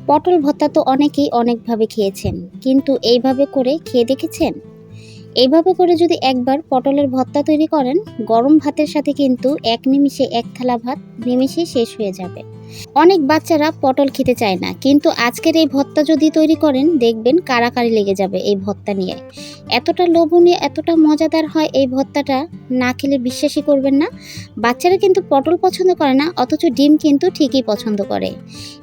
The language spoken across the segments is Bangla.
পটল ভর্তা তো অনেকেই অনেকভাবে খেয়েছেন, কিন্তু এইভাবে করে খেয়ে দেখেছেন? এইভাবে করে যদি একবার পটলের ভর্তা তৈরি করেন, গরম ভাতের সাথে কিন্তু এক নিমিষে এক থালা ভাত নিমিষে শেষ হয়ে যাবে। অনেক বাচ্চারা পটল খেতে চায় না, কিন্তু আজকের এই ভর্তা যদি তৈরি করেন দেখবেন কাড়াকাড়ি লেগে যাবে এই ভর্তা নিয়ে। এতটা লোভনীয়, এতটা মজাদার হয় এই ভর্তাটা, না খেলে বিশ্বাসই করবেন না। বাচ্চারা কিন্তু পটল পছন্দ করে না, অথচ ডিম কিন্তু ঠিকই পছন্দ করে।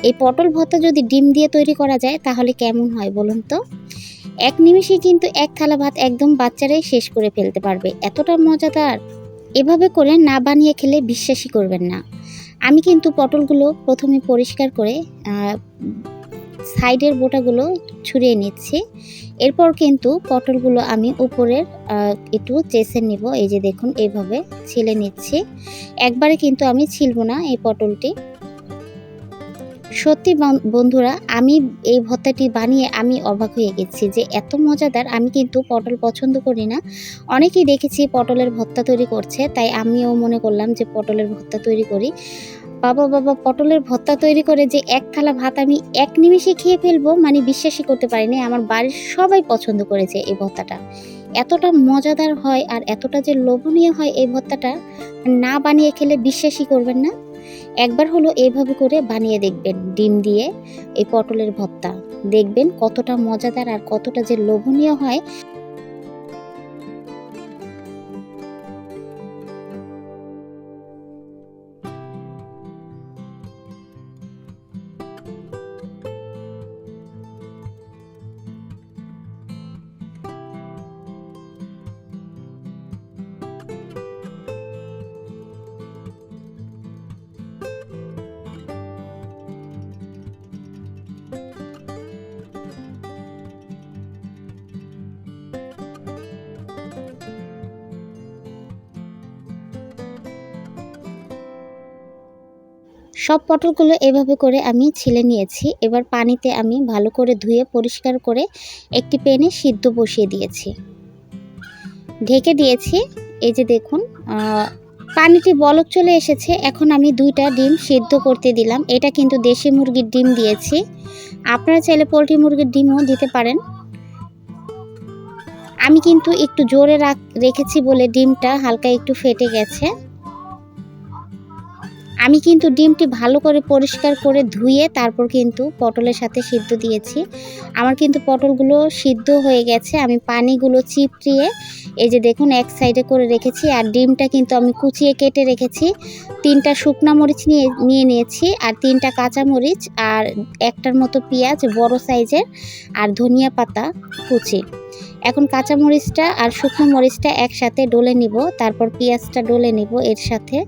এই পটল ভর্তা যদি ডিম দিয়ে তৈরি করা যায় তাহলে কেমন হয় বলুন তো? এক নিমেষে কিন্তু এক থালা ভাত একদম বাচ্চারাই শেষ করে ফেলতে পারবে, এতটা মজাদার। এভাবে করে না বানিয়ে খেলে বিশ্বাসই করবেন না। আমি কিন্তু পটলগুলো প্রথমে পরিষ্কার করে সাইডের বোটাগুলো ছুঁড়িয়ে নিচ্ছি। এরপর কিন্তু পটলগুলো আমি উপরের একটু চেঁচে নিব। এই যে দেখুন, এইভাবে ছিলে নিচ্ছি। একবারে কিন্তু আমি ছিলবো না এই পটলটি। সত্যি বন্ধুরা, আমি এই ভর্তাটি বানিয়ে আমি অবাক হয়ে গেছি যে এত মজাদার। আমি কিন্তু পটল পছন্দ করি না, অনেকেই দেখেছি পটলের ভর্তা তৈরি করছে, তাই আমিও মনে করলাম যে পটলের ভর্তা তৈরি করি। বাবা বাবা, পটলের ভর্তা তৈরি করে যে এক থালা ভাত আমি এক নিমেষে খেয়ে ফেলবো, মানে বিশ্বাসই করতে পারিনি। আমার বাড়ির সবাই পছন্দ করেছে এই ভর্তাটা। এতটা মজাদার হয় আর এতটা যে লোভনীয় হয় এই ভর্তাটা, না বানিয়ে খেলে বিশ্বাসই করবেন না। একবার হলো এইভাবে করে বানিয়ে দেখবেন ডিম দিয়ে এই পটলের ভর্তা, দেখবেন কতটা মজাদার আর কতটা যে লোভনীয় হয়। সব পটলগুলো এভাবে করে আমি ছিলে নিয়েছি। এবার পানিতে আমি ভালো করে ধুয়ে পরিষ্কার করে একটি প্যানে সিদ্ধ বসিয়ে দিয়েছি, ঢেকে দিয়েছি। এই যে দেখুন, পানিটি বলক চলে এসেছে। এখন আমি 2টা ডিম সিদ্ধ করতে দিলাম। এটা কিন্তু দেশি মুরগির ডিম দিয়েছি, আপনারা চাইলে পোলট্রি মুরগির ডিমও দিতে পারেন। আমি কিন্তু একটু জোরে রেখেছি বলে ডিমটা হালকা একটু ফেটে গেছে। আমি কিন্তু ডিমটি ভালো করে পরিষ্কার করে ধুয়ে তারপর কিন্তু পটলের সাথে সিদ্ধ দিয়েছি। আমার কিন্তু পটলগুলো সিদ্ধ হয়ে গেছে। আমি পানিগুলো চিপড়িয়ে এই যে দেখুন এক সাইডে করে রেখেছি। আর ডিমটা কিন্তু আমি কুচিয়ে কেটে রেখেছি। 3টা শুকনা মরিচ নিয়ে নিয়েছি, আর 3টা কাঁচামরিচ, আর একটার মতো পেঁয়াজ বড় সাইজের, আর ধনিয়া পাতা কুচি। এখন কাঁচামরিচটা আর শুকনো মরিচটা একসাথে ডলে নিব, তারপর পেঁয়াজটা ডলে নিব এর সাথে।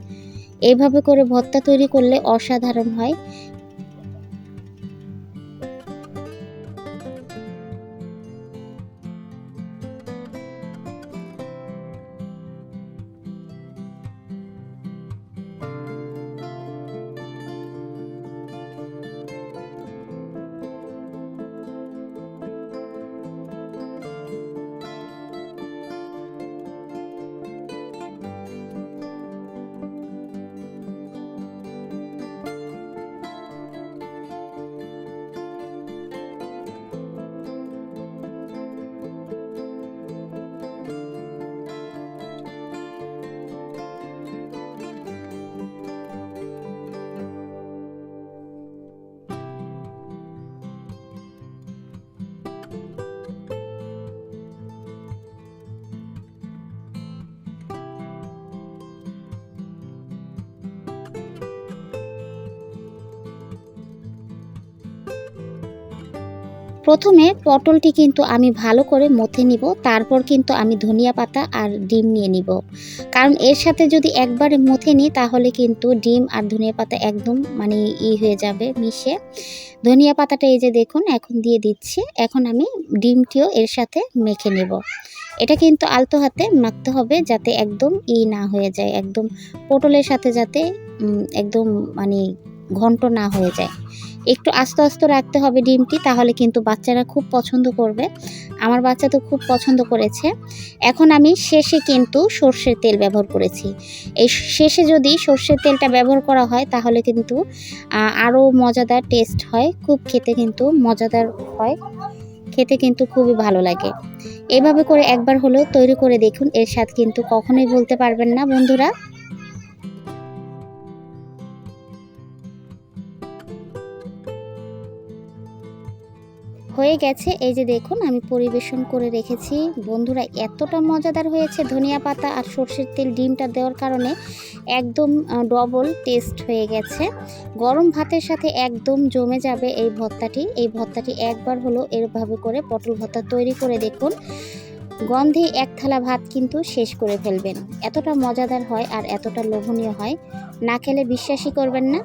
এইভাবে করে ভর্তা তৈরি করলে অসাধারণ হয়। প্রথমে পটলটি কিন্তু আমি ভালো করে মথে নিব, তারপর কিন্তু আমি ধনিয়া পাতা আর ডিম নিয়ে নিব। কারণ এর সাথে যদি একবারে মথে নিই তাহলে কিন্তু ডিম আর ধনিয়া পাতা একদম মানে হয়ে যাবে মিশে। ধনিয়া পাতাটা এই যে দেখুন এখন দিয়ে দিচ্ছি। এখন আমি ডিমটিও এর সাথে মেখে নেব। এটা কিন্তু আলতো হাতে মাখতে হবে যাতে একদম না হয়ে যায়, একদম পটলের সাথে যাতে একদম মানে ঘন্ট না হয়ে যায়। একটু আস্ত আস্ত রাখতে হবে ডিমটি, তাহলে কিন্তু বাচ্চারা খুব পছন্দ করবে। আমার বাচ্চা তো খুব পছন্দ করেছে। এখন আমি শেষে কিন্তু সর্ষের তেল ব্যবহার করেছি। এই শেষে যদি সর্ষের তেলটা ব্যবহার করা হয় তাহলে কিন্তু আরও মজাদার টেস্ট হয়, খুব খেতে কিন্তু মজাদার হয়, খেতে কিন্তু খুবই ভালো লাগে। এভাবে করে একবার হলেও তৈরি করে দেখুন, এর স্বাদ কিন্তু কখনোই বলতে পারবেন না বন্ধুরা। হয়ে গেছে, এই যে দেখুন আমি পরিবেশন করে রেখেছি। বন্ধুরা এতটা মজাদার হয়েছে, ধনিয়া পাতা আর সর্ষের তেল ডিমটা দেওয়ার কারণে একদম ডবল টেস্ট হয়ে গেছে। গরম ভাতের সাথে একদম জমে যাবে এই ভর্তাটি। এই ভর্তাটি একবার হলো এভাবে করে পটল ভর্তা তৈরি করে দেখুন, গন্ধে এক থালা ভাত কিন্তু শেষ করে ফেলবেন। এতটা মজাদার হয় আর এতটা লোভনীয় হয়, না খেলে বিশ্বাসই করবেন না।